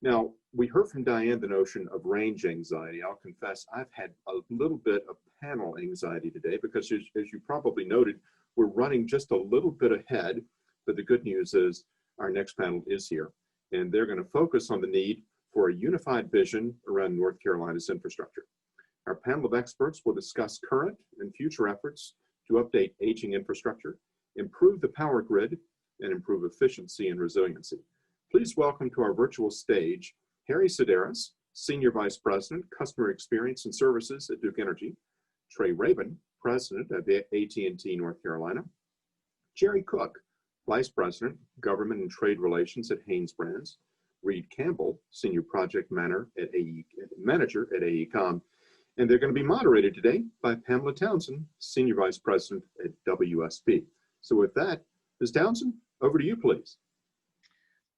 Now, we heard from Diane the notion of range anxiety. I'll confess I've had a little bit of panel anxiety today because as you probably noted, we're running just a little bit ahead, but the good news is our next panel is here, and they're going to focus on the need for a unified vision around North Carolina's infrastructure. Our panel of experts will discuss current and future efforts to update aging infrastructure, improve the power grid, and improve efficiency and resiliency. Please welcome to our virtual stage, Sideris, Senior Vice President, Customer Experience and Services at Duke Energy, Trey Rabon, President of AT&T North Carolina, Jerry Cook, Vice President, Government and Trade Relations at Hanesbrands, Reid Campbell, Senior Project Manager at AECOM, and they're going to be moderated today by Pamela Townsend, Senior Vice President at WSP. So with that, Ms. Townsend, over to you, please.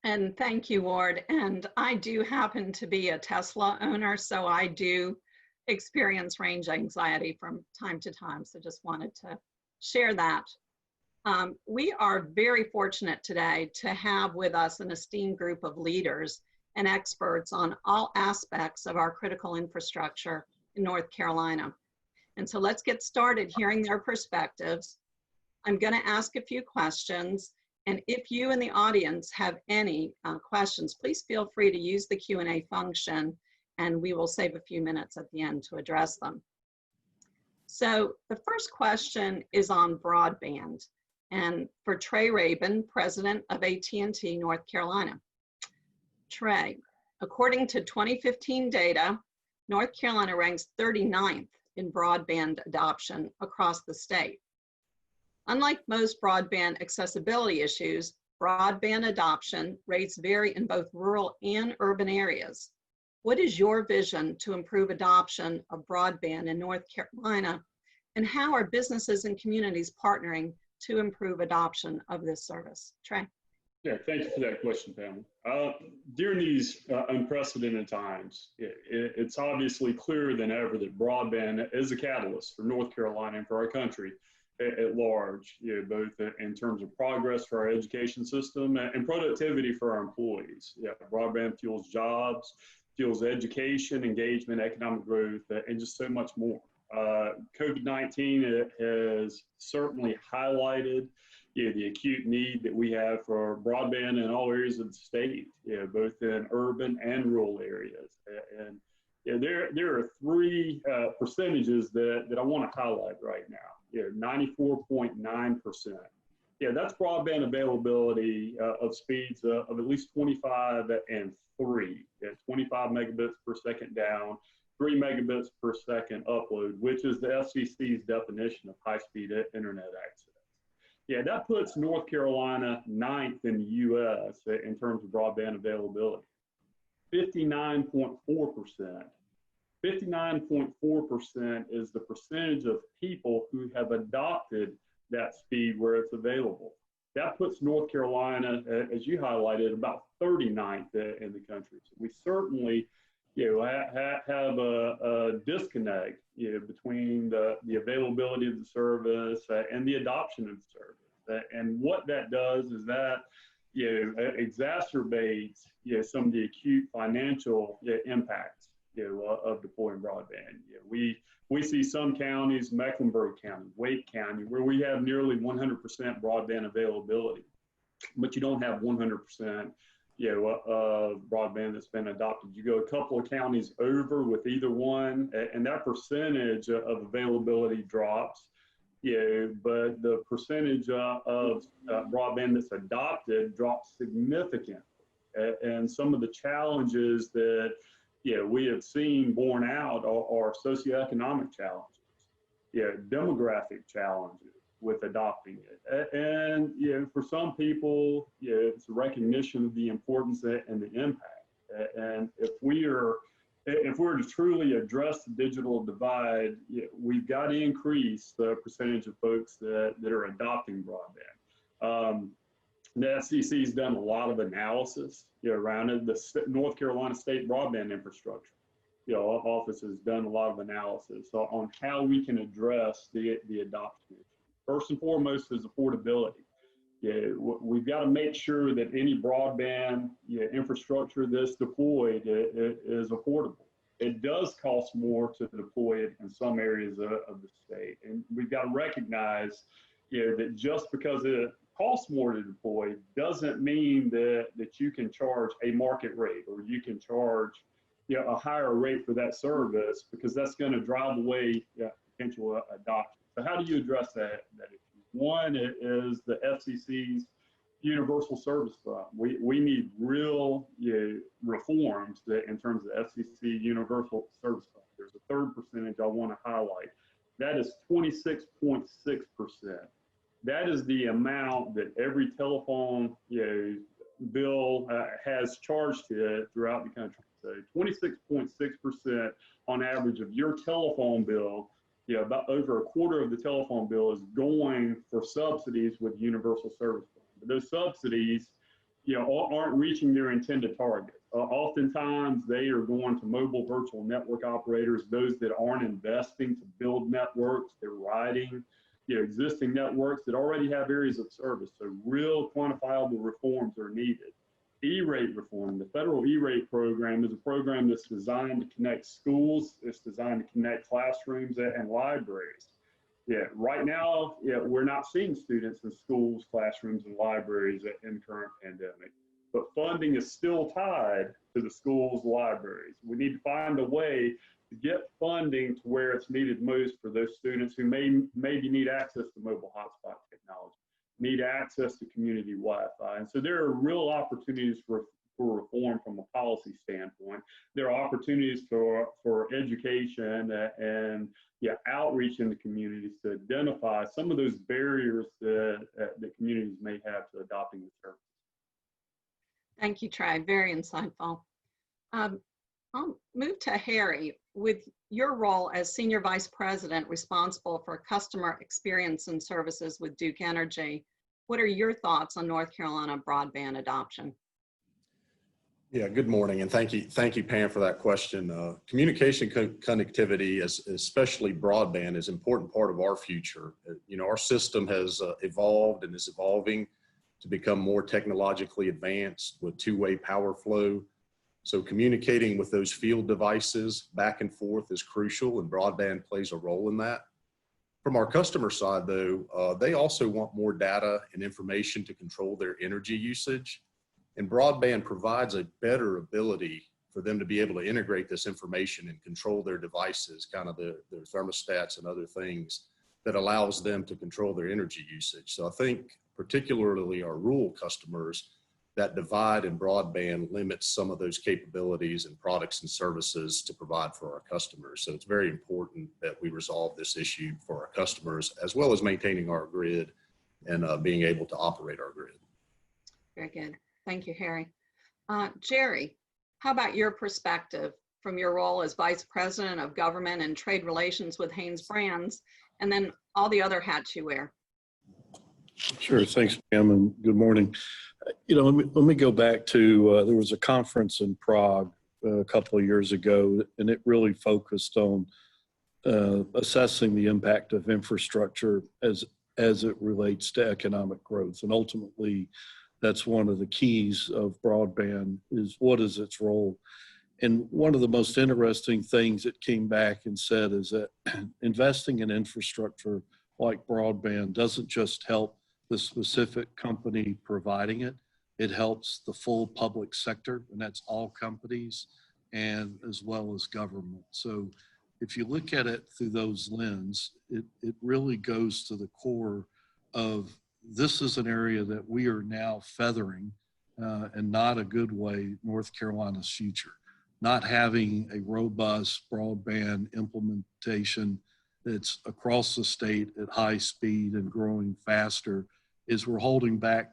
And thank you, Ward. And I do happen to be a Tesla owner, so I do experience range anxiety from time to time. So just wanted to share that. We are very fortunate today to have with us an esteemed group of leaders and experts on all aspects of our critical infrastructure in North Carolina. And so let's get started hearing their perspectives. I'm going to ask a few questions. And if you in the audience have any questions, please feel free to use the Q&A function, and we will save a few minutes at the end to address them. So the first question is on broadband, and for Trey Rabon, President of AT&T North Carolina. Trey, according to 2015 data, North Carolina ranks 39th in broadband adoption across the state. Unlike most broadband accessibility issues, broadband adoption rates vary in both rural and urban areas. What is your vision to improve adoption of broadband in North Carolina, and how are businesses and communities partnering to improve adoption of this service? Trey. Yeah, thank you for that question, Pamela. During these unprecedented times, it's obviously clearer than ever that broadband is a catalyst for North Carolina and for our country at large, both in terms of progress for our education system and productivity for our employees. Yeah, broadband fuels jobs, fuels education, engagement, economic growth, and just so much more. COVID-19 has certainly highlighted the acute need that we have for broadband in all areas of the state, both in urban and rural areas. And there are three percentages that I want to highlight right now. 94.9%. Yeah, that's broadband availability of speeds of at least 25 and 3. 25 megabits per second down, 3 megabits per second upload, which is the FCC's definition of high-speed internet access. Yeah, that puts North Carolina 9th in the U.S. in terms of broadband availability. 59.4%. 59.4% is the percentage of people who have adopted that speed where it's available. That puts North Carolina, as you highlighted, about 39th in the country. So we certainly, have a disconnect, between the availability of the service and the adoption of the service. And what that does is that, exacerbates, some of the acute financial impacts of deploying broadband. We see some counties, Mecklenburg County, Wake County, where we have nearly 100% broadband availability, but you don't have 100% of broadband that's been adopted. You go a couple of counties over with either one, and that percentage of availability drops. But the percentage of broadband that's adopted drops significantly. And some of the challenges that we have seen borne out are socioeconomic challenges, demographic challenges with adopting it. And for some people, it's a recognition of the importance and the impact. And if we're to truly address the digital divide, we've got to increase the percentage of folks that are adopting broadband. The FCC has done a lot of analysis around it. The North Carolina State Broadband Infrastructure Office has done a lot of analysis on how we can address the adoption issue. First and foremost is affordability. we've got to make sure that any broadband infrastructure that's deployed is affordable. It does cost more to deploy it in some areas of the state. And we've got to recognize that just because it costs more to deploy doesn't mean that you can charge a market rate or you can charge a higher rate for that service, because that's going to drive away potential adoption. So how do you address that issue? One is the FCC's Universal Service Fund. We need real reforms in terms of the FCC Universal Service Fund. There's a third percentage I want to highlight. That is 26.6%. That is the amount that every telephone bill has charged to it throughout the country. So 26.6% on average of your telephone bill, about over a quarter of the telephone bill is going for subsidies with Universal Service Fund. But those subsidies, aren't reaching their intended target. Oftentimes, they are going to mobile virtual network operators, those that aren't investing to build networks. They're riding, existing networks that already have areas of service. So real quantifiable reforms are needed. E-rate reform, the federal E-rate program is a program that's designed to connect schools. It's designed to connect classrooms and libraries. Right now, we're not seeing students in schools, classrooms, and libraries in the current pandemic, but funding is still tied to the schools, libraries. We need to find a way to get funding to where it's needed most for those students who maybe need access to mobile hotspot technology, need access to community Wi-Fi. And so there are real opportunities for reform from a policy standpoint. There are opportunities for education and outreach in the communities to identify some of those barriers that communities may have to adopting the service. Thank you, Trey. Very insightful. I'll move to Harry. With your role as Senior Vice President responsible for customer experience and services with Duke Energy, what are your thoughts on North Carolina broadband adoption? Yeah, good morning, and thank you, Pam, for that question. Communication connectivity, especially broadband, is an important part of our future. Our system has evolved and is evolving to become more technologically advanced with two-way power flow. So communicating with those field devices back and forth is crucial, and broadband plays a role in that. From our customer side, though, they also want more data and information to control their energy usage. And broadband provides a better ability for them to be able to integrate this information and control their devices, kind of their thermostats and other things that allows them to control their energy usage. So I think particularly our rural customers, that divide in broadband limits some of those capabilities and products and services to provide for our customers. So it's very important that we resolve this issue for our customers, as well as maintaining our grid and being able to operate our grid. Very good. Thank you, Harry. Jerry, how about your perspective from your role as Vice President of Government and Trade Relations with Hanesbrands, and then all the other hats you wear? Sure. Thanks, Pam, and good morning. Let me go back to, there was a conference in Prague a couple of years ago, and it really focused on assessing the impact of infrastructure as it relates to economic growth. And ultimately, that's one of the keys of broadband is what is its role. And one of the most interesting things that came back and said is that investing in infrastructure like broadband doesn't just help the specific company providing it, it helps the full public sector, and that's all companies and as well as government. So if you look at it through those lenses, it really goes to the core of this is an area that we are now feathering and not a good way, North Carolina's future. Not having a robust broadband implementation that's across the state at high speed and growing faster is we're holding back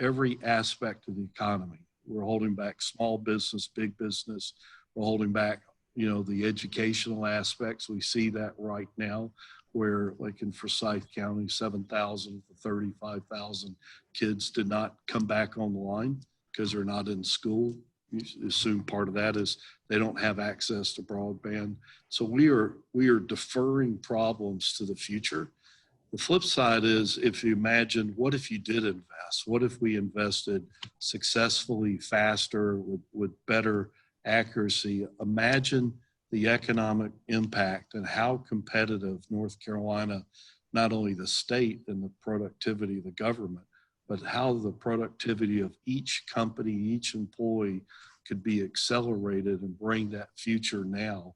every aspect of the economy. We're holding back small business, big business. We're holding back, the educational aspects. We see that right now where, like in Forsyth County, 7,000 to 35,000 kids did not come back on the line because they're not in school. You assume part of that is they don't have access to broadband. So we are deferring problems to the future. The flip side is, if you imagine, what if you did invest? What if we invested successfully, faster, with better accuracy? Imagine the economic impact and how competitive North Carolina, not only the state and the productivity of the government, but how the productivity of each company, each employee could be accelerated and bring that future now.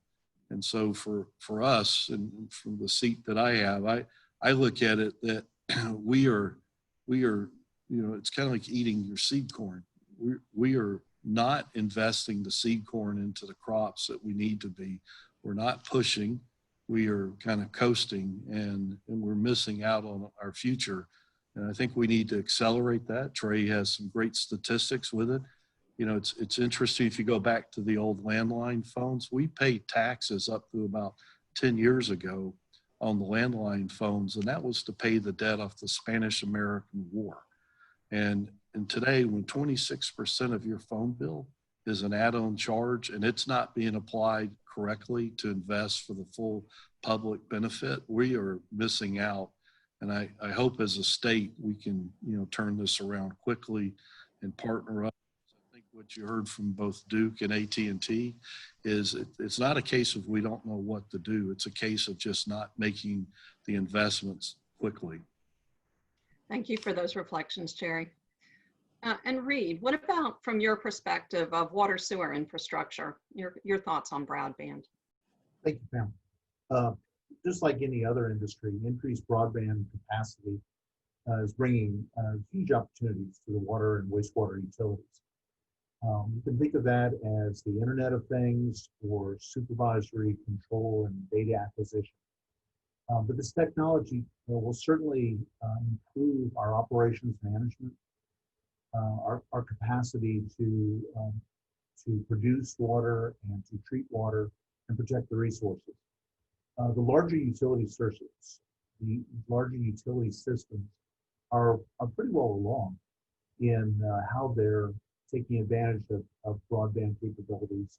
And so for us, and from the seat that I have, I look at it that we are, it's kind of like eating your seed corn. We are not investing the seed corn into the crops that we need to be. We're not pushing. We are kind of coasting, and we're missing out on our future. And I think we need to accelerate that. Trey has some great statistics with it. It's interesting, if you go back to the old landline phones, we paid taxes up to about 10 years ago on the landline phones, and that was to pay the debt off the Spanish-American War. And today, when 26% of your phone bill is an add-on charge and it's not being applied correctly to invest for the full public benefit, we are missing out. And I hope as a state we can turn this around quickly and partner up. I think what you heard from both Duke and AT&T is it's not a case of we don't know what to do. It's a case of just not making the investments quickly. Thank you for those reflections, Jerry. And Reid, what about from your perspective of water sewer infrastructure, your thoughts on broadband? Thank you, Pam. Just like any other industry, increased broadband capacity is bringing huge opportunities to the water and wastewater utilities. You can think of that as the Internet of Things or supervisory control and data acquisition. But this technology will certainly improve our operations management, our capacity to produce water and to treat water and protect the resources. The larger utility systems are pretty well along in how they're taking advantage of broadband capabilities.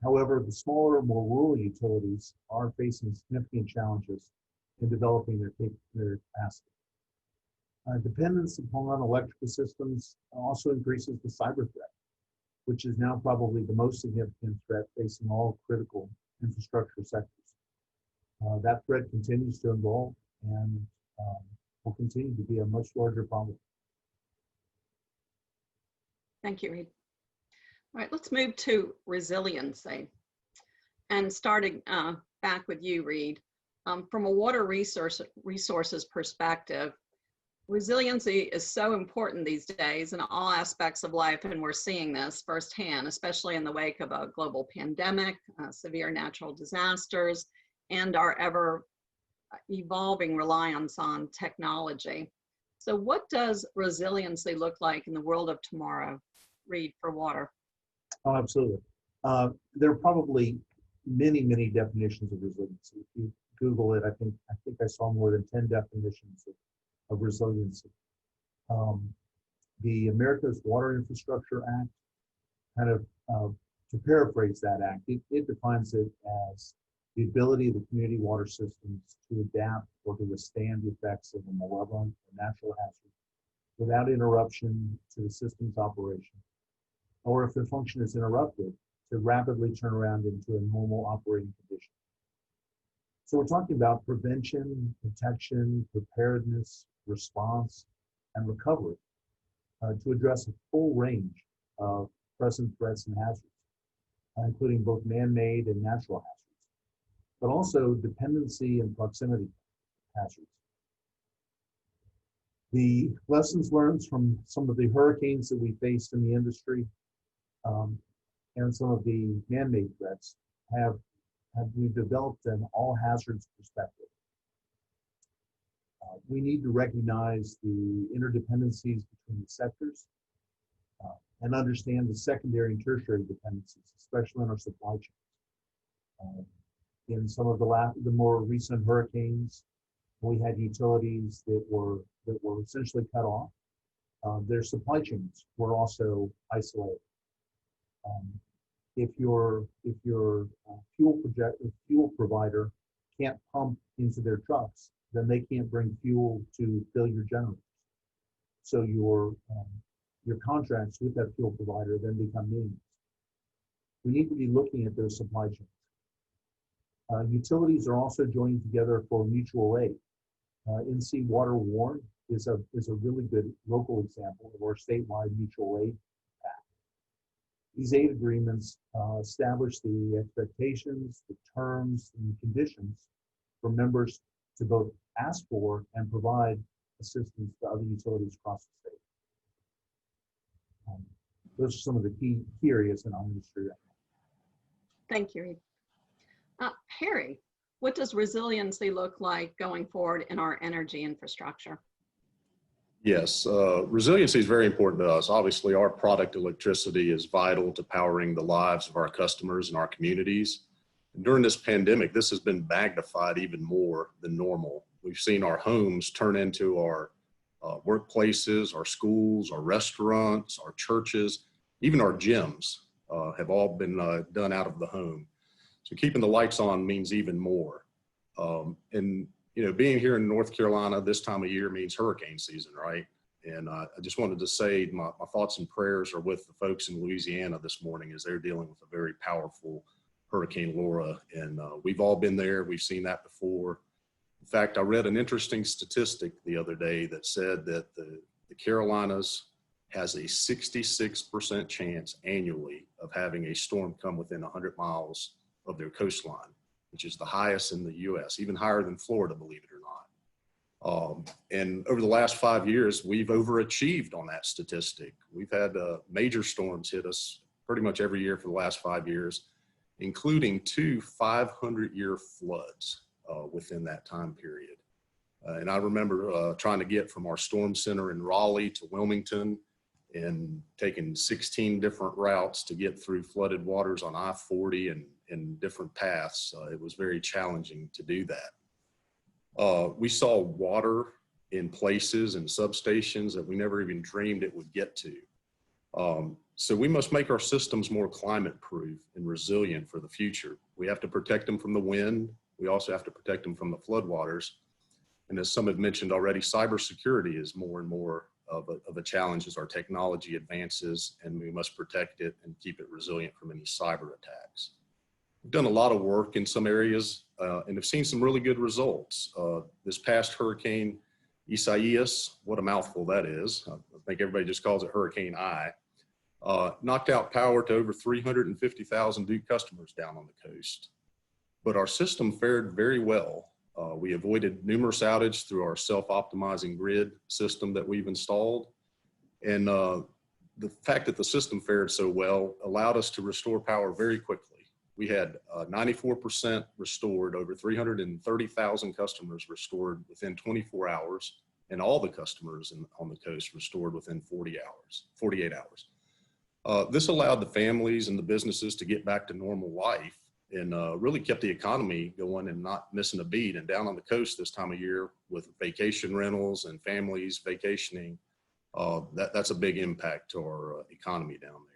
However, the smaller, more rural utilities are facing significant challenges in developing their capacity. Dependence upon electrical systems also increases the cyber threat, which is now probably the most significant threat facing all critical infrastructure sectors. That threat continues to evolve and will continue to be a much larger problem. Thank you, Reid. All right, let's move to resiliency. And starting back with you, Reid, from a water resources perspective, resiliency is so important these days in all aspects of life, and we're seeing this firsthand, especially in the wake of a global pandemic, severe natural disasters, and our ever evolving reliance on technology. So what does resiliency look like in the world of tomorrow, Reid, for water? Oh, absolutely. There are probably many, many definitions of resiliency. If you Google it, I think I saw more than 10 definitions of resiliency. The America's Water Infrastructure Act, kind of to paraphrase that act, it defines it as the ability of the community water systems to adapt or to withstand the effects of a malevolent or natural hazard without interruption to the system's operation, or if the function is interrupted, to rapidly turn around into a normal operating condition. So we're talking about prevention, protection, preparedness, response, and recovery to address a full range of present threats and hazards, including both man-made and natural hazards, but also dependency and proximity hazards. The lessons learned from some of the hurricanes that we faced in the industry and some of the man-made threats we've developed an all hazards perspective. We need to recognize the interdependencies between the sectors and understand the secondary and tertiary dependencies, especially in our supply chains. In some of the more recent hurricanes, we had utilities that were essentially cut off. Their supply chains were also isolated. If your fuel provider can't pump into their trucks, then they can't bring fuel to fill your generators. So your contracts with that fuel provider then become meaningless. We need to be looking at those supply chains. Utilities are also joining together for mutual aid. NC Water Warn is a really good local example of our statewide mutual aid pact. These aid agreements establish the expectations, the terms, and conditions for members to both ask for and provide assistance to other utilities across the state. Those are some of the key areas in our industry right now. Thank you, Reid. Harry, what does resiliency look like going forward in our energy infrastructure? Yes, resiliency is very important to us. Obviously, our product electricity is vital to powering the lives of our customers and our communities. And during this pandemic, this has been magnified even more than normal. We've seen our homes turn into our workplaces, our schools, our restaurants, our churches, even our gyms have all been done out of the home. So keeping the lights on means even more. And you know, being here in North Carolina this time of year means hurricane season, right? And I just wanted to say my thoughts and prayers are with the folks in Louisiana this morning as they're dealing with a very powerful Hurricane Laura. And we've all been there. We've seen that before. In fact, I read an interesting statistic the other day that said that the Carolinas has a 66% chance annually of having a storm come within 100 miles of their coastline, which is the highest in the U.S., even higher than Florida, believe it or not. And over the last 5 years, we've overachieved on that statistic. We've had major storms hit us pretty much every year for the last 5 years, including 2 500-year floods within that time period. And I remember trying to get from our storm center in Raleigh to Wilmington and taking 16 different routes to get through flooded waters on I-40 and different paths. It was very challenging to do that. We saw water in places and substations that we never even dreamed it would get to. So we must make our systems more climate proof and resilient for the future. We have to protect them from the wind. We also have to protect them from the floodwaters. And as some have mentioned already, cybersecurity is more and more of a challenge as our technology advances, and we must protect it and keep it resilient from any cyber attacks. We've done a lot of work in some areas and have seen some really good results. This past hurricane, Isaias, what a mouthful that is. I think everybody just calls it Hurricane I, knocked out power to over 350,000 Duke customers down on the coast. But our system fared very well. We avoided numerous outages through our self-optimizing grid system that we've installed. And the fact that the system fared so well allowed us to restore power very quickly. We had 94% restored, over 330,000 customers restored within 24 hours, and all the customers on the coast restored within 48 hours. This allowed the families and the businesses to get back to normal life and really kept the economy going and not missing a beat. And down on the coast this time of year with vacation rentals and families vacationing, that's a big impact to our economy down there.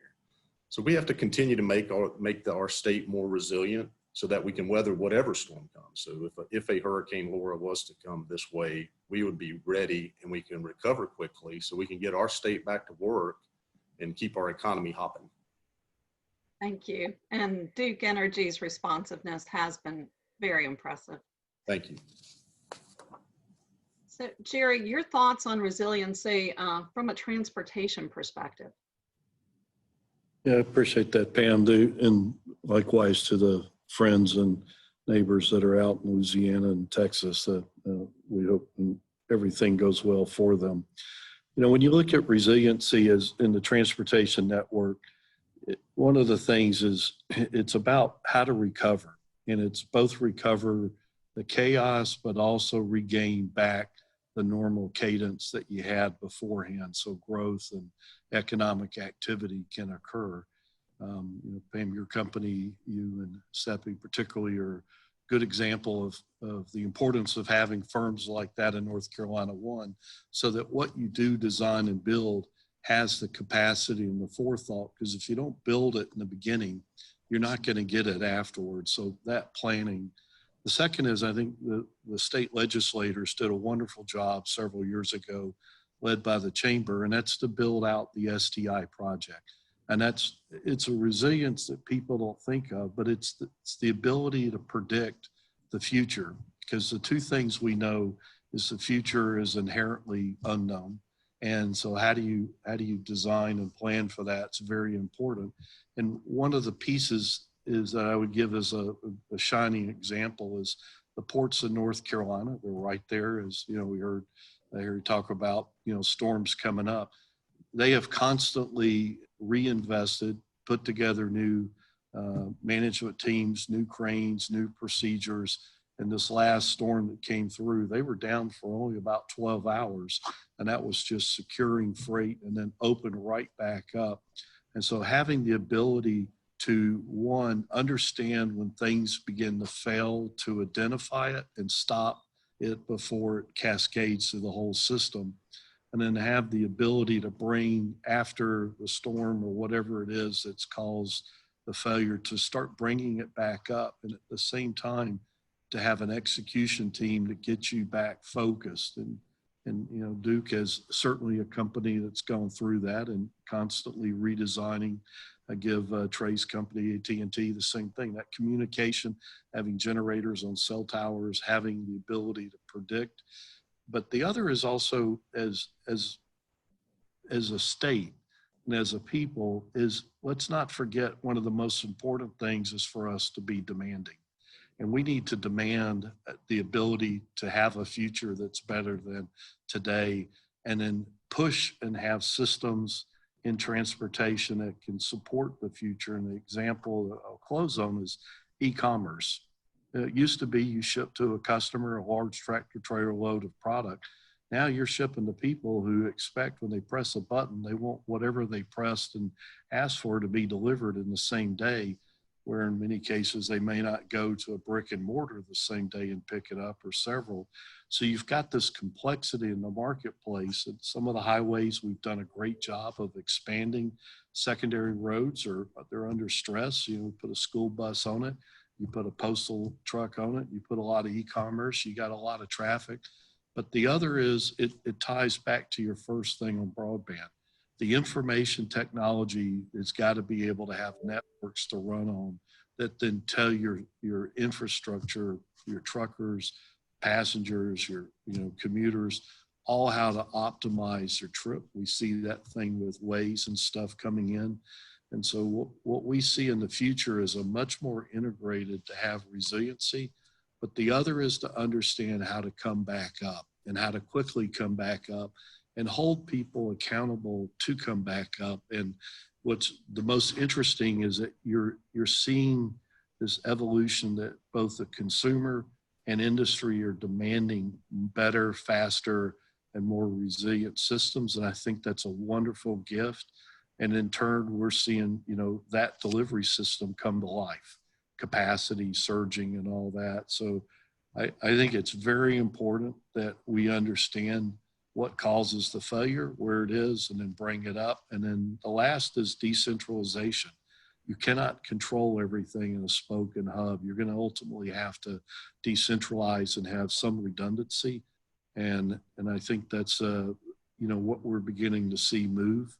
So we have to continue to make our state more resilient so that we can weather whatever storm comes. So if a Hurricane Laura was to come this way, we would be ready and we can recover quickly so we can get our state back to work and keep our economy hopping. Thank you. And Duke Energy's responsiveness has been very impressive. Thank you. So Jerry, your thoughts on resiliency from a transportation perspective? Yeah, I appreciate that, Pam, and likewise to the friends and neighbors that are out in Louisiana and Texas, that we hope everything goes well for them. You know, when you look at resiliency as in the transportation network, one of the things is it's about how to recover, and it's both recover the chaos, but also regain back the normal cadence that you had beforehand, so growth and economic activity can occur. You know, Pam, your company, you and SEPI particularly, are a good example of the importance of having firms like that in North Carolina, one, so that what you do design and build has the capacity and the forethought, because if you don't build it in the beginning, you're not going to get it afterwards. So that planning The second is, I think the state legislators did a wonderful job several years ago, led by the chamber, and that's to build out the STI project. And it's a resilience that people don't think of, but it's the ability to predict the future, because the two things we know is the future is inherently unknown. And so how do you design and plan for that? It's very important. And one of the pieces is that I would give as a shining example is the ports in North Carolina. They're right there, as you know, I heard you talk about, you know, storms coming up. They have constantly reinvested, put together new management teams, new cranes, new procedures. And this last storm that came through, they were down for only about 12 hours. And that was just securing freight and then open right back up. And so having the ability to, one, understand when things begin to fail, to identify it and stop it before it cascades through the whole system. And then have the ability to bring, after the storm or whatever it is that's caused the failure, to start bringing it back up. And at the same time, to have an execution team that gets you back focused. And you know, Duke is certainly a company that's gone through that and constantly redesigning. I give Trey's company, AT&T, the same thing, that communication, having generators on cell towers, having the ability to predict. But the other is also as a state and as a people is, let's not forget, one of the most important things is for us to be demanding. And we need to demand the ability to have a future that's better than today, and then push and have systems in transportation that can support the future. And the example that I'll close on is e-commerce. It used to be you ship to a customer a large tractor trailer load of product. Now you're shipping to people who expect when they press a button, they want whatever they pressed and asked for to be delivered in the same day, where in many cases they may not go to a brick and mortar the same day and pick it up, or several. So you've got this complexity in the marketplace. And some of the highways, we've done a great job of expanding. Secondary roads they're under stress. You know, put a school bus on it, you put a postal truck on it, you put a lot of e-commerce, you got a lot of traffic. But the other is, it ties back to your first thing on broadband. The information technology has got to be able to have networks to run on that then tell your infrastructure, your truckers, passengers, your commuters, all how to optimize their trip. We see that thing with Waze and stuff coming in. And so what we see in the future is a much more integrated, to have resiliency, but the other is to understand how to come back up and how to quickly come back up and hold people accountable to come back up. And what's the most interesting is that you're seeing this evolution that both the consumer and industry are demanding better, faster, and more resilient systems. And I think that's a wonderful gift. And in turn, we're seeing, that delivery system come to life, capacity surging and all that. So I think it's very important that we understand what causes the failure, where it is, and then bring it up. And then the last is decentralization. You cannot control everything in a spoke and hub. You're going to ultimately have to decentralize and have some redundancy. And I think that's what we're beginning to see move.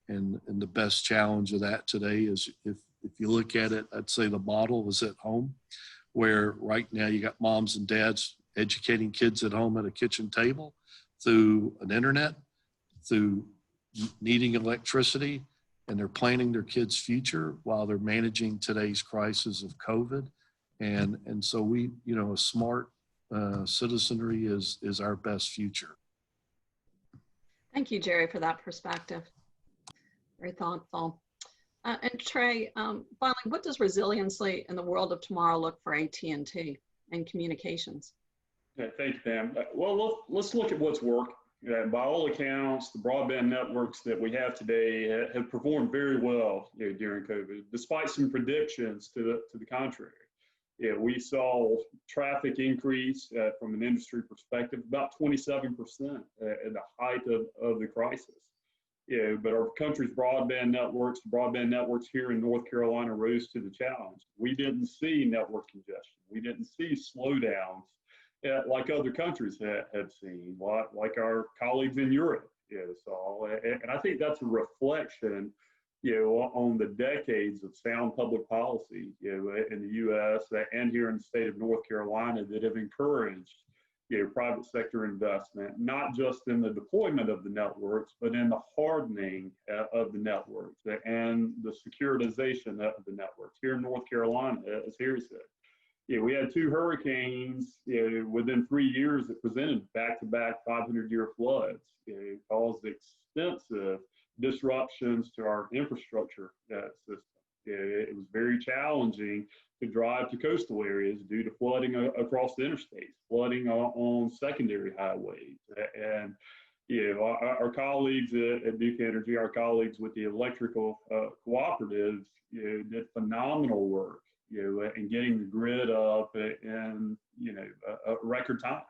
And the best challenge of that today is, if you look at it, I'd say the model is at home, where right now you got moms and dads educating kids at home at a kitchen table, through an internet, through needing electricity, and they're planning their kids' future while they're managing today's crisis of COVID. And so we, a smart citizenry is our best future. Thank you, Jerry, for that perspective. Very thoughtful. And Trey, finally, what does resiliency in the world of tomorrow look for AT&T and communications? Yeah, thank you, Pam. Well, let's look at what's worked. By all accounts, the broadband networks that we have today have performed very well during COVID, despite some predictions to the contrary. We saw traffic increase from an industry perspective about 27% at the height of the crisis. But our country's broadband networks here in North Carolina rose to the challenge. We didn't see network congestion. We didn't see slowdowns like other countries have seen, like our colleagues in Europe saw. And I think that's a reflection, on the decades of sound public policy, in the U.S. and here in the state of North Carolina that have encouraged private sector investment, not just in the deployment of the networks, but in the hardening of the networks and the securitization of the networks. Here in North Carolina, as Harry said, we had 2 hurricanes within 3 years that presented back-to-back 500-year floods. It caused extensive disruptions to our infrastructure system. It was very challenging to drive to coastal areas due to flooding across the interstates, flooding on secondary highways. And our colleagues at Duke Energy, our colleagues with the electrical cooperatives, did phenomenal work, in getting the grid up in a record time.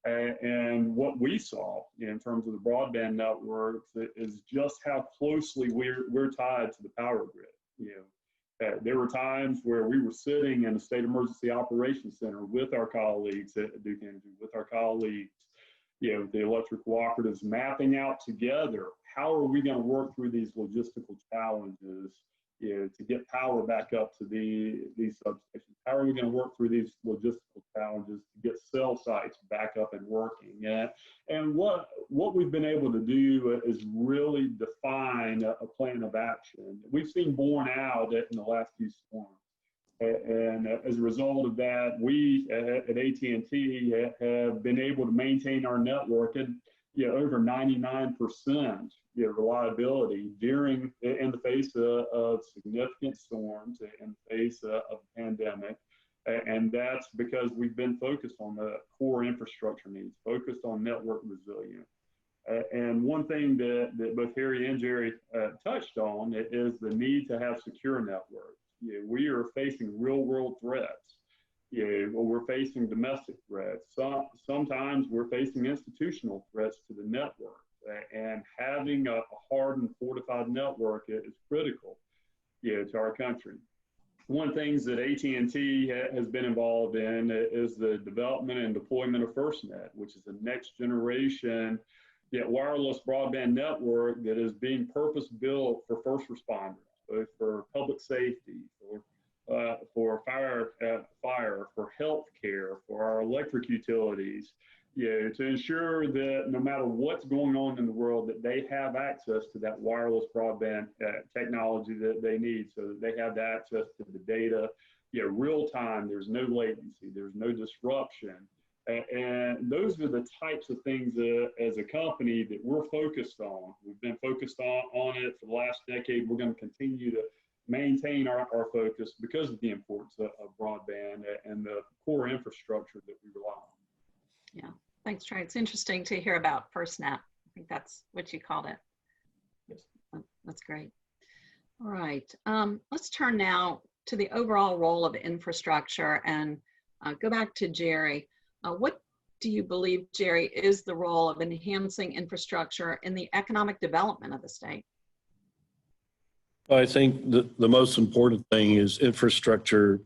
And what we saw in terms of the broadband networks is just how closely we're tied to the power grid. There were times where we were sitting in the State Emergency Operations Center with our colleagues at Duke Energy, with our colleagues, the electric cooperatives, mapping out together how are we going to work through these logistical challenges, to get power back up to these substations. How are we going to work through these logistical challenges to get cell sites back up and working? And what we've been able to do is really define a plan of action that we've seen borne out in the last few storms. And as a result of that, we at AT&T have been able to maintain our network at over 99% reliability in the face of significant storms, in the face of a pandemic. And that's because we've been focused on the core infrastructure needs, focused on network resilience. And one thing that both Harry and Jerry touched on is the need to have secure networks. We are facing real world threats. We're facing domestic threats. Sometimes we're facing institutional threats to the network. And having a hardened, fortified network is critical to our country. One of the things that AT&T has been involved in is the development and deployment of FirstNet, which is a next generation wireless broadband network that is being purpose-built for first responders, both for public safety, for fire, for healthcare, for our electric utilities, to ensure that no matter what's going on in the world, that they have access to that wireless broadband technology that they need, so that they have access to the data, real time. There's no latency, there's no disruption, and those are the types of things as a company that we're focused on. We've been focused on it for the last decade. We're going to continue to maintain our focus because of the importance of broadband and the core infrastructure that we rely on. Yeah, thanks, Trey. It's interesting to hear about FirstNet. I think that's what you called it. Yes. That's great. All right, let's turn now to the overall role of infrastructure and go back to Jerry. What do you believe, Jerry, is the role of enhancing infrastructure in the economic development of the state? I think the most important thing is infrastructure,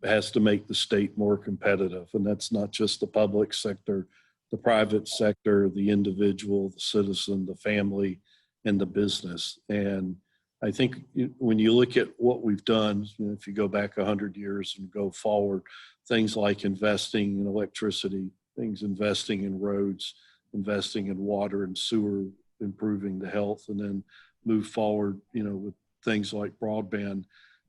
has to make the state more competitive. And that's not just the public sector, the private sector, the individual, the citizen, the family, and the business. And I think when you look at what we've done, if you go back 100 years and go forward, things like investing in electricity, investing in roads, investing in water and sewer, improving the health, and then move forward, with things like broadband.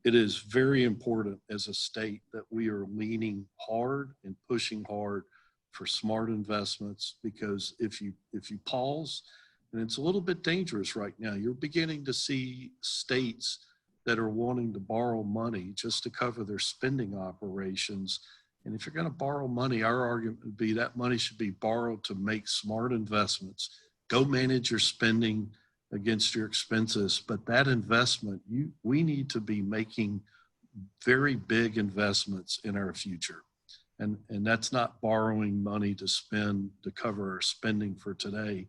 It is very important as a state that we are leaning hard and pushing hard for smart investments, because if you pause, and it's a little bit dangerous right now, you're beginning to see states that are wanting to borrow money just to cover their spending operations. And if you're going to borrow money, our argument would be that money should be borrowed to make smart investments. Go manage your spending against your expenses, but that investment, we need to be making very big investments in our future. And that's not borrowing money to spend to cover our spending for today.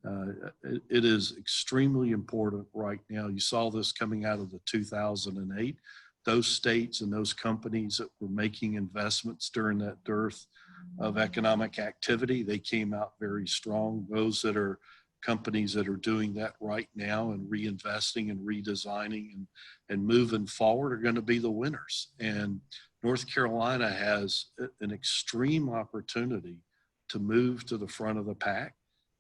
It is extremely important right now. You saw this coming out of the 2008. Those states and those companies that were making investments during that dearth of economic activity, they came out very strong. Those that are companies that are doing that right now and reinvesting and redesigning and moving forward are going to be the winners. And North Carolina has an extreme opportunity to move to the front of the pack,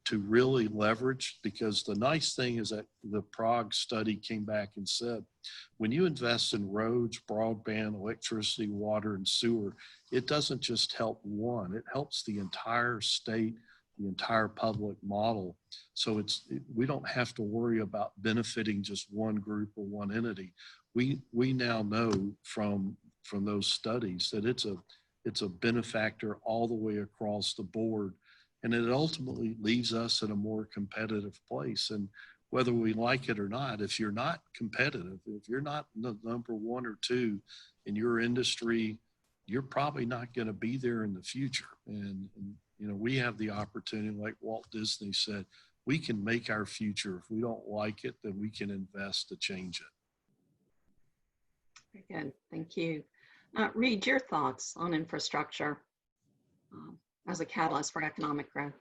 to really leverage, because the nice thing is that the Prague study came back and said, when you invest in roads, broadband, electricity, water, and sewer, it doesn't just help one, it helps the entire state, the entire public model. So we don't have to worry about benefiting just one group or one entity. We now know from those studies that it's a benefactor all the way across the board. And it ultimately leaves us in a more competitive place. And whether we like it or not, if you're not competitive, if you're not the number one or two in your industry, you're probably not going to be there in the future. And you know, we have the opportunity, like Walt Disney said, we can make our future. If we don't like it, then we can invest to change it. Very good, thank you. Reid, your thoughts on infrastructure as a catalyst for economic growth?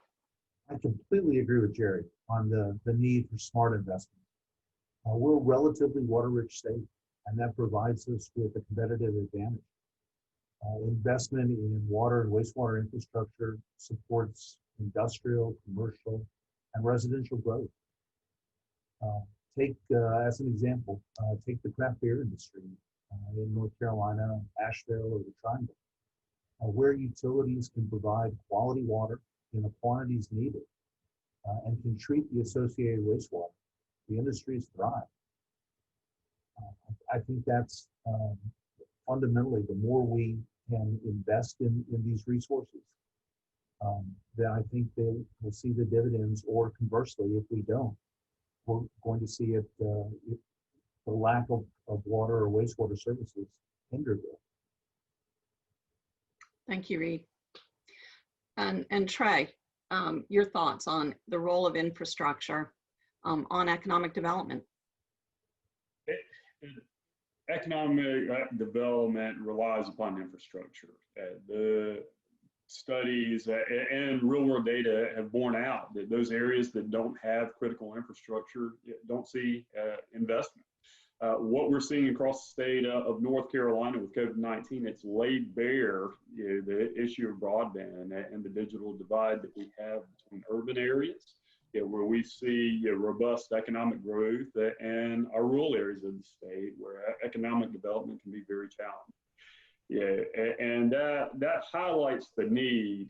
I completely agree with Jerry on the need for smart investment. We're a relatively water-rich state, and that provides us with a competitive advantage. Investment in water and wastewater infrastructure supports industrial, commercial, and residential growth. Take, as an example, take the craft beer industry in North Carolina, Asheville, or the Triangle, where utilities can provide quality water in the quantities needed and can treat the associated wastewater. The industries thrive. I think that's fundamentally, the more we can invest in these resources, then I think they will see the dividends, or conversely, if we don't, we're going to see the lack of water or wastewater services hinder this. Thank you, Reid. And Trey, your thoughts on the role of infrastructure on economic development? Economic development relies upon infrastructure. The studies and real world data have borne out that those areas that don't have critical infrastructure don't see investment. What we're seeing across the state of North Carolina with COVID-19, it's laid bare the issue of broadband and the digital divide that we have between urban areas, where we see robust economic growth, and our rural areas of the state where economic development can be very challenging. And that highlights the need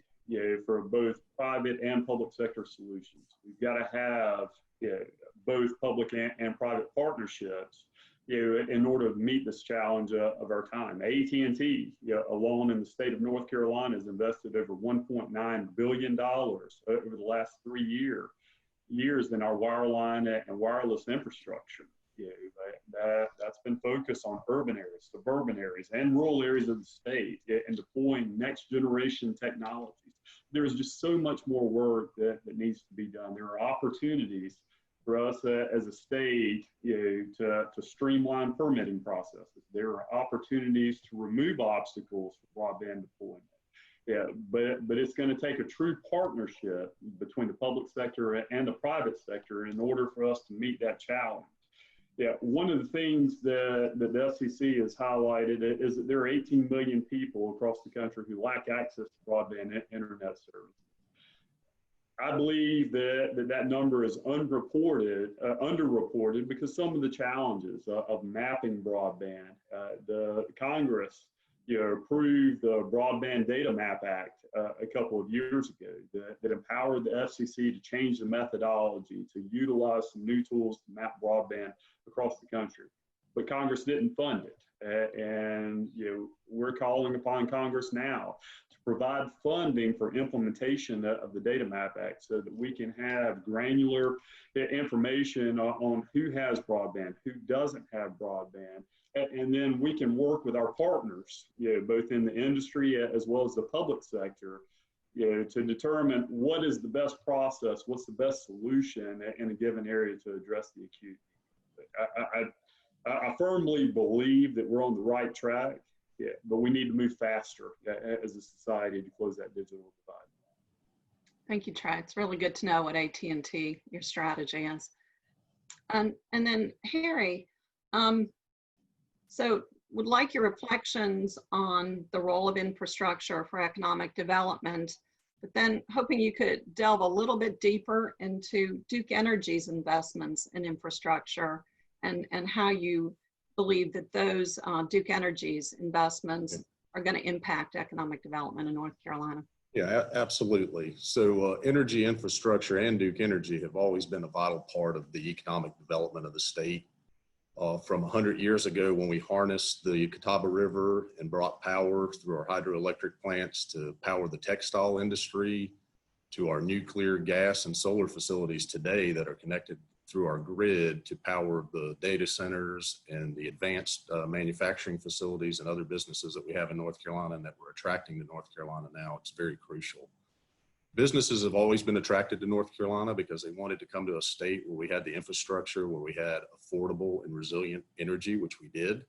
for both private and public sector solutions. We've got to have both public and private partnerships in order to meet this challenge of our time. AT&T, alone in the state of North Carolina, has invested over $1.9 billion over the last 3 years in our wireline and wireless infrastructure. That's been focused on urban areas, suburban areas, and rural areas of the state, and deploying next generation technologies. There's just so much more work that needs to be done. There are opportunities for us as a state to streamline permitting processes. There are opportunities to remove obstacles for broadband deployment. But it's going to take a true partnership between the public sector and the private sector in order for us to meet that challenge. One of the things that the FCC has highlighted is that there are 18 million people across the country who lack access to broadband internet service. I believe that number is underreported because some of the challenges of mapping broadband. The Congress approved the Broadband Data Map Act a couple of years ago that empowered the FCC to change the methodology to utilize some new tools to map broadband across the country. But Congress didn't fund it. And we're calling upon Congress now to provide funding for implementation of the Data Map Act so that we can have granular information on who has broadband, who doesn't have broadband. And then we can work with our partners, both in the industry as well as the public sector, to determine what is the best process, what's the best solution in a given area to address the acute need. I firmly believe that we're on the right track, but we need to move faster as a society to close that digital divide. Thank you, Trey. It's really good to know what AT&T, your strategy is. And then Harry, so would like your reflections on the role of infrastructure for economic development, but then hoping you could delve a little bit deeper into Duke Energy's investments in infrastructure and how you believe that those Duke Energy's investments are going to impact economic development in North Carolina. Yeah, absolutely. So energy infrastructure and Duke Energy have always been a vital part of the economic development of the state. From 100 years ago, when we harnessed the Catawba River and brought power through our hydroelectric plants to power the textile industry, to our nuclear, gas, and solar facilities today that are connected through our grid to power the data centers and the advanced manufacturing facilities and other businesses that we have in North Carolina and that we're attracting to North Carolina now. It's very crucial. Businesses have always been attracted to North Carolina because they wanted to come to a state where we had the infrastructure, where we had affordable and resilient energy, which we did.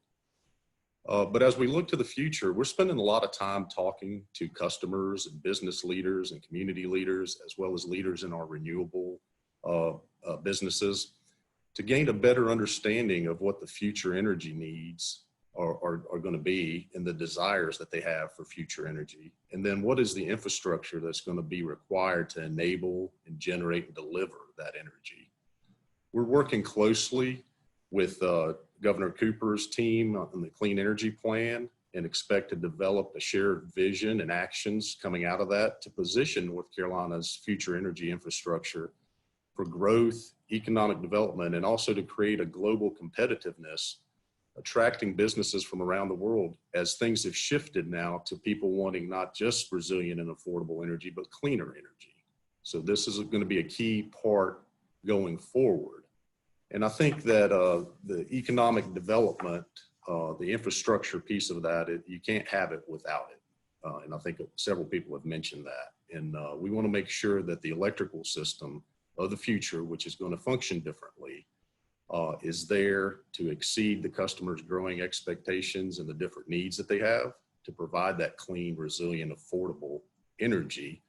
But as we look to the future, we're spending a lot of time talking to customers and business leaders and community leaders, as well as leaders in our renewable businesses, to gain a better understanding of what the future energy needs are going to be and the desires that they have for future energy. And then what is the infrastructure that's going to be required to enable and generate and deliver that energy? We're working closely with Governor Cooper's team on the Clean Energy Plan and expect to develop a shared vision and actions coming out of that to position North Carolina's future energy infrastructure for growth, economic development, and also to create a global competitiveness, attracting businesses from around the world as things have shifted now to people wanting not just resilient and affordable energy, but cleaner energy. So this is going to be a key part going forward. And I think that the economic development, the infrastructure piece of that, you can't have it without it. And I think several people have mentioned that. And we want to make sure that the electrical system of the future, which is going to function differently, is there to exceed the customer's growing expectations and the different needs that they have to provide that clean, resilient, affordable energy.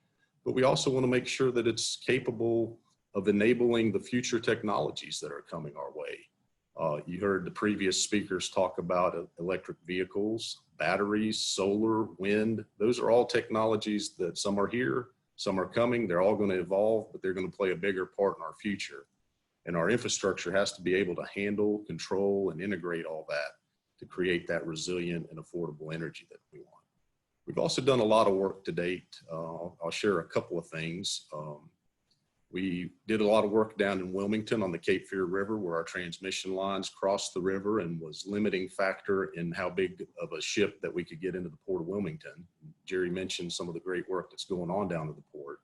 But we also want to make sure that it's capable of enabling the future technologies that are coming our way. You heard the previous speakers talk about electric vehicles, batteries, solar, wind. Those are all technologies that some are here, some are coming. They're all going to evolve, but they're going to play a bigger part in our future. And our infrastructure has to be able to handle, control, and integrate all that to create that resilient and affordable energy that we want. We've also done a lot of work to date. I'll share a couple of things. We did a lot of work down in Wilmington on the Cape Fear River, where our transmission lines crossed the river and was limiting factor in how big of a ship that we could get into the Port of Wilmington. Jerry mentioned some of the great work that's going on down at the port.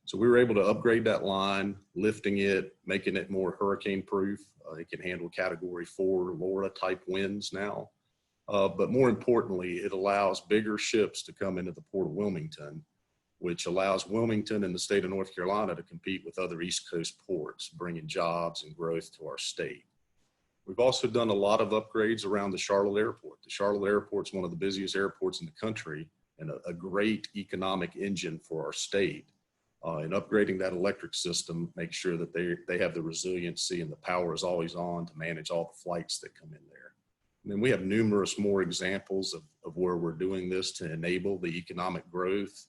So we were able to upgrade that line, lifting it, making it more hurricane proof. It can handle Category 4 Laura type winds now. But more importantly, it allows bigger ships to come into the Port of Wilmington, which allows Wilmington and the state of North Carolina to compete with other East Coast ports, bringing jobs and growth to our state. We've also done a lot of upgrades around the Charlotte Airport. The Charlotte Airport is one of the busiest airports in the country and a great economic engine for our state. And upgrading that electric system makes sure that they have the resiliency and the power is always on to manage all the flights that come in there. And then we have numerous more examples of where we're doing this to enable the economic growth.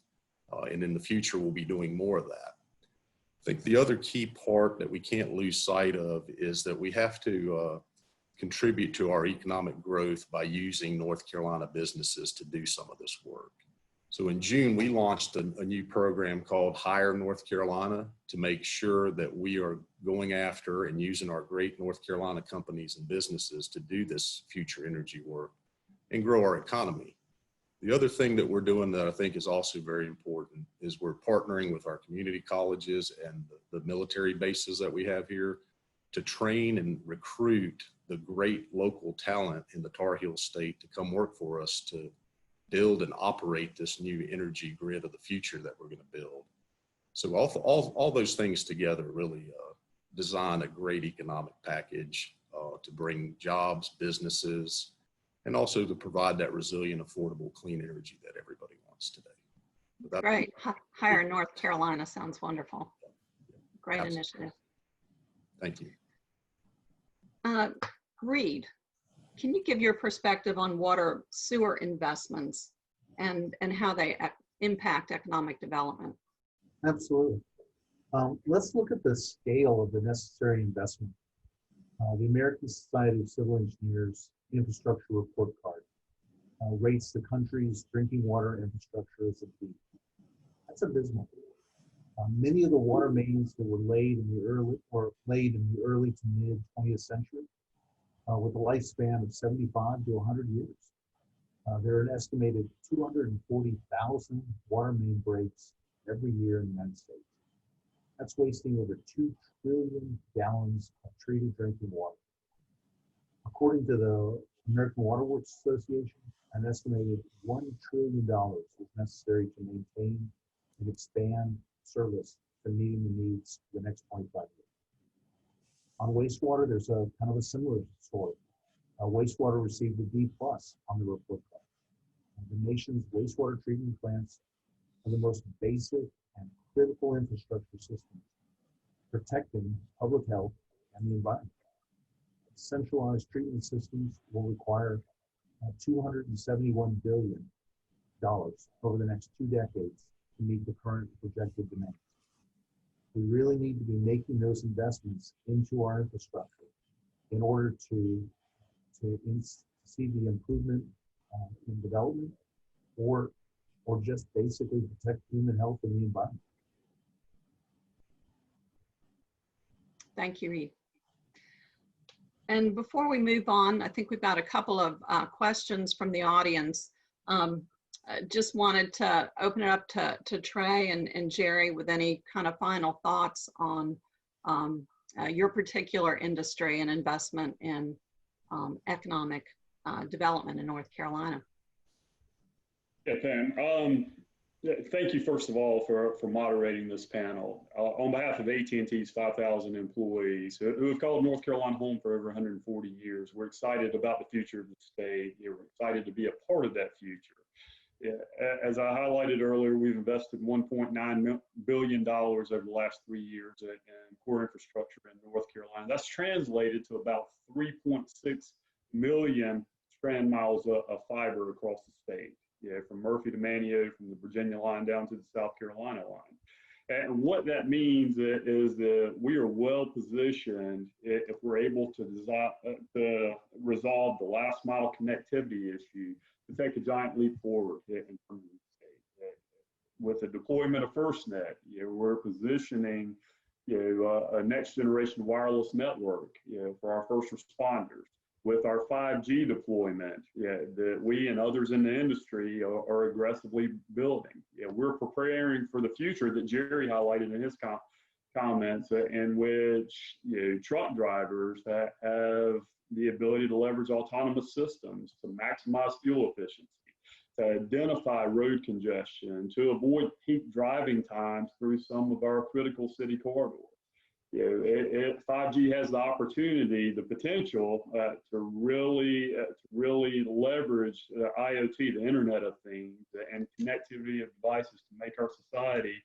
And in the future, we'll be doing more of that. I think the other key part that we can't lose sight of is that we have to contribute to our economic growth by using North Carolina businesses to do some of this work. So in June, we launched a new program called Hire North Carolina to make sure that we are going after and using our great North Carolina companies and businesses to do this future energy work and grow our economy. The other thing that we're doing that I think is also very important is we're partnering with our community colleges and the military bases that we have here to train and recruit the great local talent in the Tar Heel State to come work for us to build and operate this new energy grid of the future that we're going to build. So all those things together really design a great economic package to bring jobs, businesses, and also to provide that resilient, affordable, clean energy that everybody wants today. Great. Hire North Carolina sounds wonderful. Great Absolutely. initiative. Thank you. Reid, can you give your perspective on water sewer investments and how they impact economic development? Absolutely. Let's look at the scale of the necessary investment. The American Society of Civil Engineers Infrastructure Report Card rates the country's drinking water infrastructure as a B. That's abysmal. Many of the water mains that were laid in the early to mid 20th century with a lifespan of 75 to 100 years. There are an estimated 240,000 water main breaks every year in the United States. That's wasting over 2 trillion gallons of treated drinking water. According to the American Water Works Association, an estimated $1 trillion is necessary to maintain and expand service to meeting the needs for the next 25 years. On wastewater, there's a kind of a similar story. Wastewater received a B+ on the report card. The nation's wastewater treatment plants are the most basic and critical infrastructure systems protecting public health and the environment. Centralized treatment systems will require $271 billion over the next 2 decades to meet the current projected demand. We really need to be making those investments into our infrastructure in order to see the improvement in development or just basically protect human health and the environment. Thank you, Reid. And before we move on, I think we've got a couple of questions from the audience. Just wanted to open it up to Trey and Jerry with any kind of final thoughts on your particular industry and investment in economic development in North Carolina. Yeah, Pam. Thank you, first of all, for moderating this panel. On behalf of AT&T's 5,000 employees who have called North Carolina home for over 140 years, we're excited about the future of the state. We're excited to be a part of that future. As I highlighted earlier, we've invested $1.9 billion over the last 3 years in core infrastructure in North Carolina. That's translated to about 3.6 million strand miles of fiber across the state. From Murphy to Manio, from the Virginia line down to the South Carolina line. And what that means is that we are well positioned if we're able to resolve the last mile connectivity issue to take a giant leap forward in terms of the state. With the deployment of FirstNet, we're positioning a next generation wireless network for our first responders. With our 5G deployment that we and others in the industry are aggressively building. We're preparing for the future that Jerry highlighted in his comments, in which truck drivers that have the ability to leverage autonomous systems to maximize fuel efficiency, to identify road congestion, to avoid peak driving times through some of our critical city corridors. 5G has the opportunity, the potential to really leverage IoT, the Internet of Things, and connectivity of devices to make our society,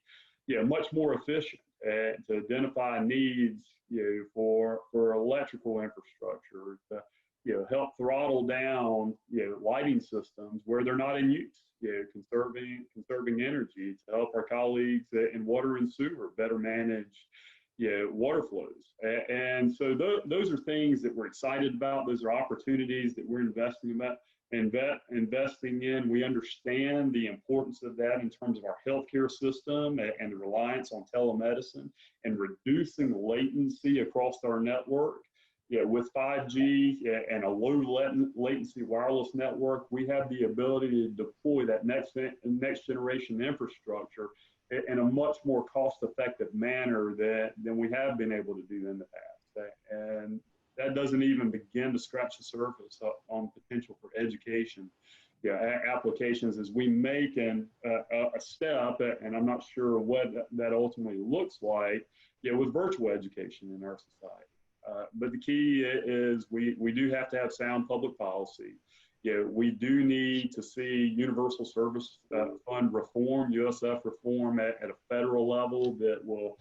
much more efficient, to identify needs, for electrical infrastructure, to help throttle down, lighting systems where they're not in use, conserving energy, to help our colleagues in water and sewer better manage water flows. And so those are things that we're excited about. Those are opportunities that we're investing in. We understand the importance of that in terms of our healthcare system and the reliance on telemedicine and reducing latency across our network. With 5G and a low latency wireless network, we have the ability to deploy that next generation infrastructure in a much more cost-effective manner than we have been able to do in the past. And that doesn't even begin to scratch the surface on potential for education applications as we make a step, and I'm not sure what that ultimately looks like, with virtual education in our society. But the key is we do have to have sound public policy. We do need to see universal service fund reform, USF reform at a federal level that will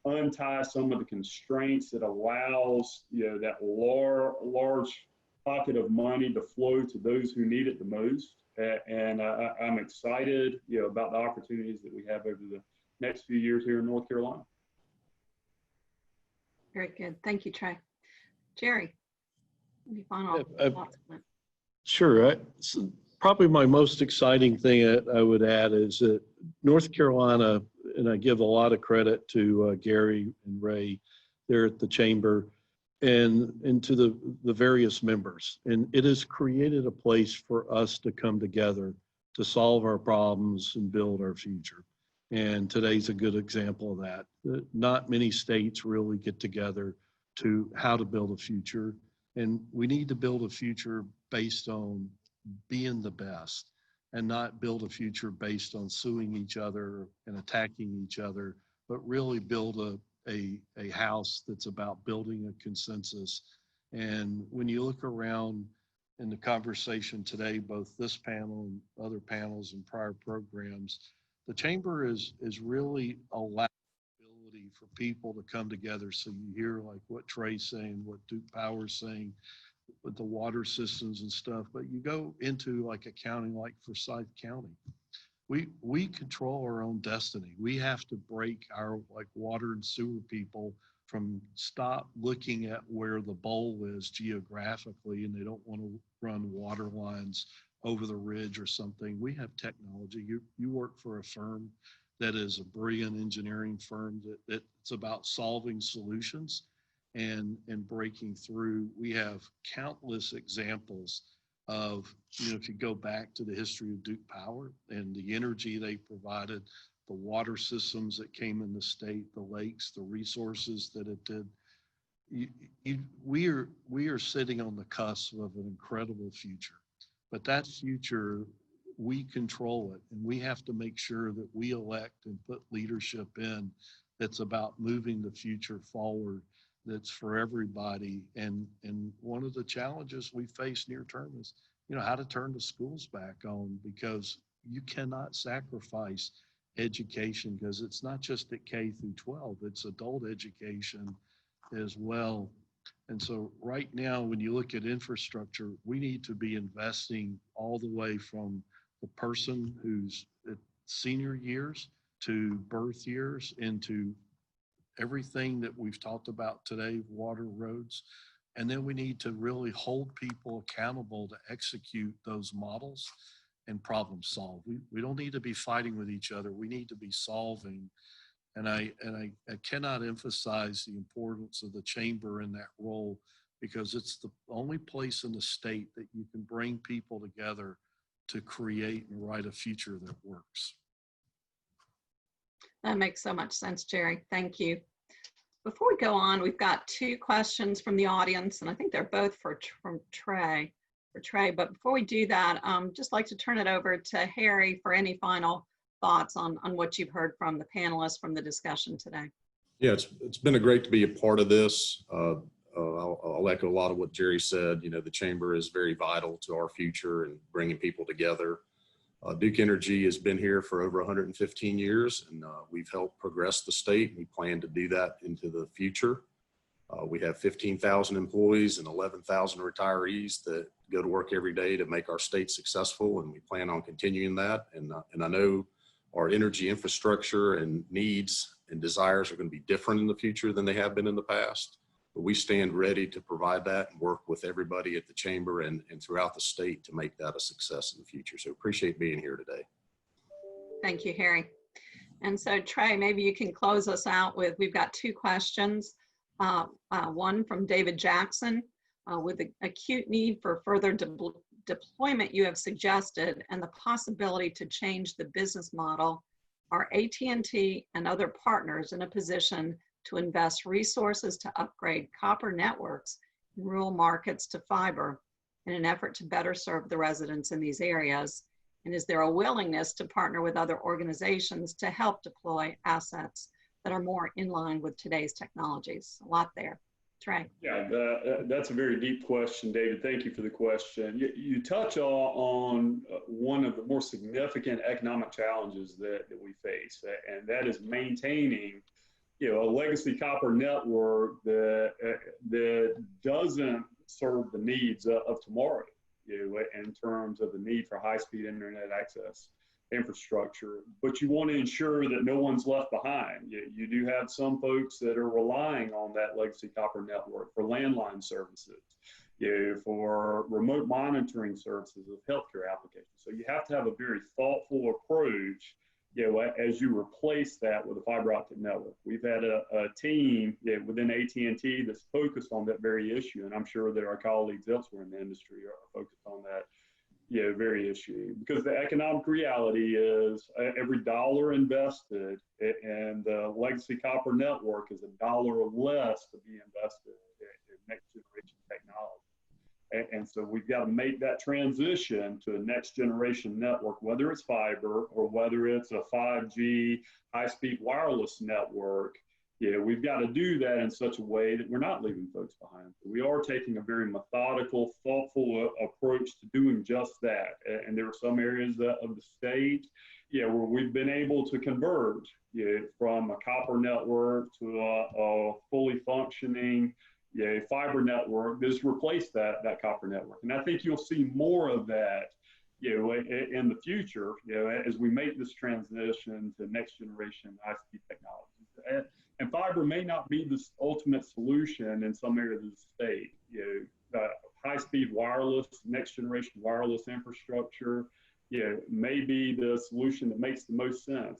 untie some of the constraints that allows that large pocket of money to flow to those who need it the most. And I'm excited about the opportunities that we have over the next few years here in North Carolina. Very good. Thank you, Trey. Jerry, any final thoughts on it? Sure. So probably my most exciting thing I would add is that North Carolina, and I give a lot of credit to Gary and Ray there at the Chamber and to the various members. And it has created a place for us to come together to solve our problems and build our future. And today's a good example of that. Not many states really get together to how to build a future. And we need to build a future based on being the best and not build a future based on suing each other and attacking each other, but really build a house that's about building a consensus. And when you look around in the conversation today, both this panel and other panels and prior programs, the Chamber is really allowed ability for people to come together. So you hear like what Trey's saying, what Duke Power's saying with the water systems and stuff, but you go into like a county like Forsyth County, we control our own destiny. We have to break our like water and sewer people from stop looking at where the bowl is geographically and they don't want to run water lines over the ridge or something. We have technology. You work for a firm that is a brilliant engineering firm that it's about solving solutions and breaking through. We have countless examples of, if you go back to the history of Duke Power and the energy they provided, the water systems that came in the state, the lakes, the resources that it did. We are sitting on the cusp of an incredible future, but that future, we control it, and we have to make sure that we elect and put leadership in that's about moving the future forward, that's for everybody. And one of the challenges we face near term is, how to turn the schools back on, because you cannot sacrifice education, because it's not just at K through 12, it's adult education as well. And so right now, when you look at infrastructure, we need to be investing all the way from the person who's at senior years to birth years into everything that we've talked about today, water, roads. And then we need to really hold people accountable to execute those models and problem solve. We don't need to be fighting with each other. We need to be solving. And I cannot emphasize the importance of the Chamber in that role, because it's the only place in the state that you can bring people together to create and write a future that works. That makes so much sense, Jerry. Thank you. Before we go on, we've got 2 questions from the audience, and I think they're both from Trey. But before we do that, just like to turn it over to Harry for any final thoughts on what you've heard from the panelists from the discussion today. Yeah, it's been great to be a part of this. I'll echo a lot of what Jerry said. The Chamber is very vital to our future and bringing people together. Duke Energy has been here for over 115 years, and we've helped progress the state. We plan to do that into the future. We have 15,000 employees and 11,000 retirees that go to work every day to make our state successful, and we plan on continuing that. And I know our energy infrastructure and needs and desires are going to be different in the future than they have been in the past. But we stand ready to provide that and work with everybody at the Chamber and throughout the state to make that a success in the future. So appreciate being here today. Thank you, Harry. And so Trey, maybe you can close us out with, we've got 2 questions. One from David Jackson, with the acute need for further deployment you have suggested and the possibility to change the business model. Are AT&T and other partners in a position to invest resources to upgrade copper networks in rural markets to fiber in an effort to better serve the residents in these areas? And is there a willingness to partner with other organizations to help deploy assets that are more in line with today's technologies? A lot there. Trey. Yeah, that's a very deep question, David. Thank you for the question. You touch on one of the more significant economic challenges that we face, and that is maintaining, a legacy copper network that doesn't serve the needs of tomorrow, in terms of the need for high-speed internet access infrastructure, but you want to ensure that no one's left behind. You do have some folks that are relying on that legacy copper network for landline services, for remote monitoring services of healthcare applications. So you have to have a very thoughtful approach, as you replace that with a fiber optic network. We've had a team within AT&T that's focused on that very issue, and I'm sure that our colleagues elsewhere in the industry are focused on that very issue, because the economic reality is every dollar invested in the legacy copper network is a dollar less to be invested in next generation technology. And so we've got to make that transition to a next generation network, whether it's fiber or whether it's a 5G high-speed wireless network. We've got to do that in such a way that we're not leaving folks behind. We are taking a very methodical, thoughtful approach to doing just that. And there are some areas of the state, where we've been able to converge from a copper network to a fully functioning fiber network that's replaced that copper network. And I think you'll see more of that in the future, as we make this transition to next generation high-speed technologies. And fiber may not be the ultimate solution in some areas of the state. High-speed wireless, next generation wireless infrastructure, may be the solution that makes the most sense.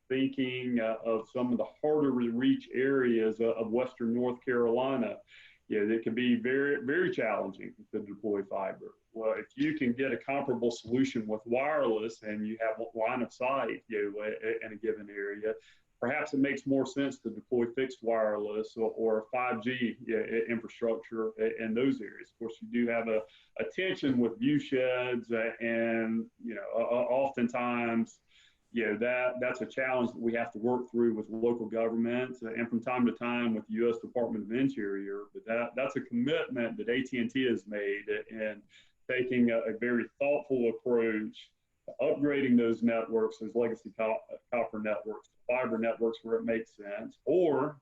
Thinking of some of the harder to reach areas of Western North Carolina, that can be very, very challenging to deploy fiber. Well, if you can get a comparable solution with wireless and you have line of sight, in a given area, perhaps it makes more sense to deploy fixed wireless or 5G infrastructure in those areas. Of course, you do have a tension with view sheds, and oftentimes, that's a challenge that we have to work through with local governments and from time to time with the U.S. Department of Interior. But that's a commitment that AT&T has made in taking a very thoughtful approach to upgrading those networks, those legacy copper networks, fiber networks where it makes sense, or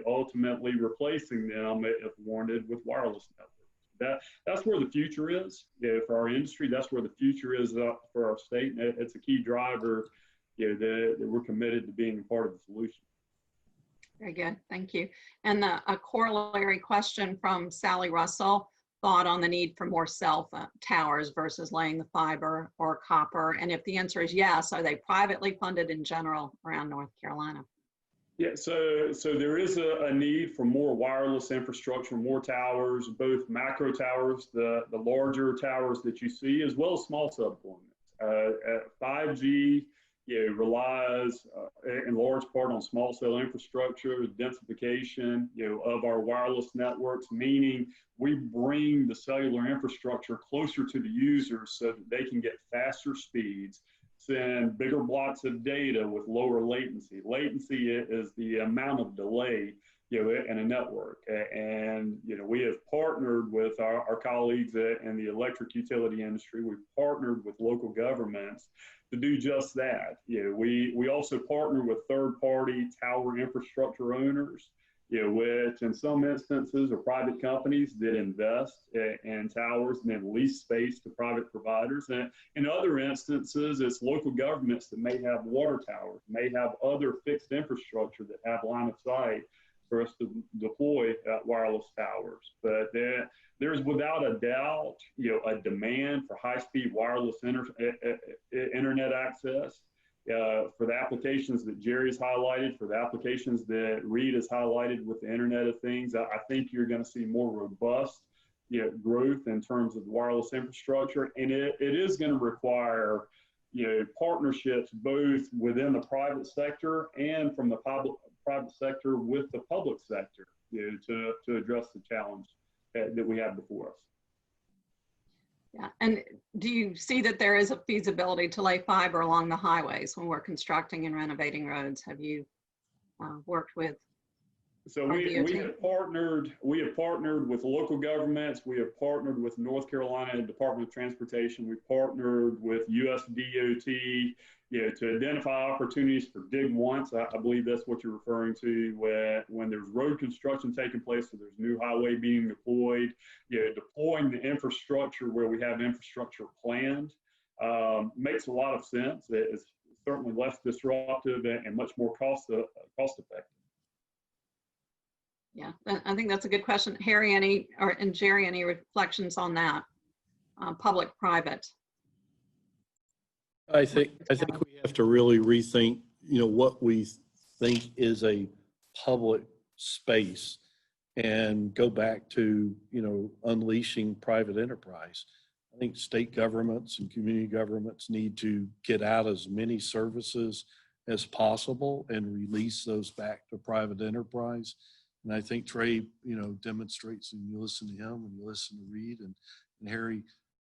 ultimately replacing them if warranted with wireless networks. That's where the future is for our industry. That's where the future is for our state. And it's a key driver that we're committed to being a part of the solution. Very good, thank you. And a corollary question from Sally Russell, thought on the need for more cell towers versus laying the fiber or copper? And if the answer is yes, are they privately funded in general around North Carolina? Yeah, so there is a need for more wireless infrastructure, more towers, both macro towers, the larger towers that you see, as well as small cell deployments. 5G relies in large part on small cell infrastructure, densification of our wireless networks, meaning we bring the cellular infrastructure closer to the users so that they can get faster speeds, send bigger blocks of data with lower latency. Latency is the amount of delay in a network. And we have partnered with our colleagues in the electric utility industry. We've partnered with local governments to do just that. We also partner with third-party tower infrastructure owners, which in some instances are private companies that invest in towers and then lease space to private providers. And in other instances, it's local governments that may have water towers, may have other fixed infrastructure that have line of sight for us to deploy wireless towers. But there's without a doubt, a demand for high-speed wireless internet access for the applications that Jerry's highlighted, for the applications that Reid has highlighted with the Internet of Things. I think you're going to see more robust growth in terms of wireless infrastructure, and it is going to require partnerships both within the private sector and from the private sector with the public sector to address the challenge that we have before us. Yeah, and do you see that there is a feasibility to lay fiber along the highways when we're constructing and renovating roads? Have you worked with So our we DOT? have partnered with local governments. We have partnered with North Carolina Department of Transportation. We've partnered with US DOT, to identify opportunities for dig once. I believe that's what you're referring to when there's road construction taking place, so there's new highway being deployed, deploying the infrastructure where we have infrastructure planned makes a lot of sense. It's certainly less disruptive and much more cost effective. Yeah, I think that's a good question. Harry, and Jerry, any reflections on that? Public-private. I think we have to really rethink, what we think is a public space and go back to, unleashing private enterprise. I think state governments and community governments need to get out as many services as possible and release those back to private enterprise. And I think Trey, demonstrates, and you listen to him and you listen to Reid and Harry,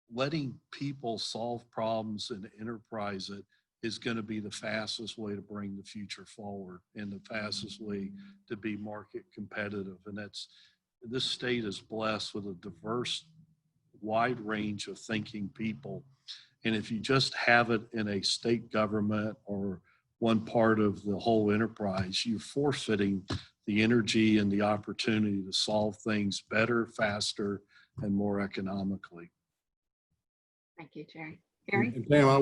letting people solve problems and enterprise it is going to be the fastest way to bring the future forward and the fastest way to be market competitive. And this state is blessed with a diverse, wide range of thinking people. And if you just have it in a state government or one part of the whole enterprise, you're forfeiting the energy and the opportunity to solve things better, faster, and more economically. Thank you, Jerry. Harry? And Pam, I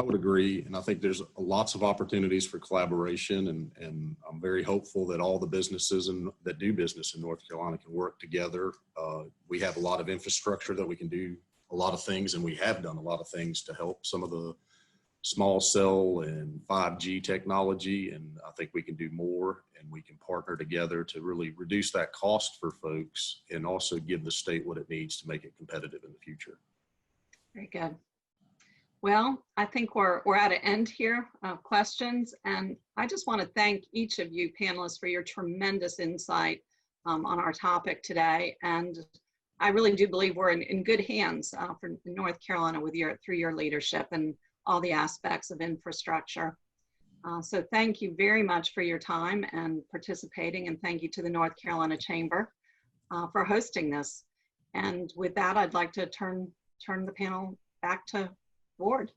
would agree, and I think there's lots of opportunities for collaboration, and I'm very hopeful that all the businesses that do business in North Carolina can work together. We have a lot of infrastructure that we can do a lot of things, and we have done a lot of things to help some of the small cell and 5G technology, and I think we can do more, and we can partner together to really reduce that cost for folks and also give the state what it needs to make it competitive in the future. Very good. Well, I think we're at an end here of questions, and I just want to thank each of you panelists for your tremendous insight on our topic today. And I really do believe we're in good hands for North Carolina through your leadership and all the aspects of infrastructure. So thank you very much for your time and participating, and thank you to the North Carolina Chamber for hosting this. And with that, I'd like to turn the panel back to Ward.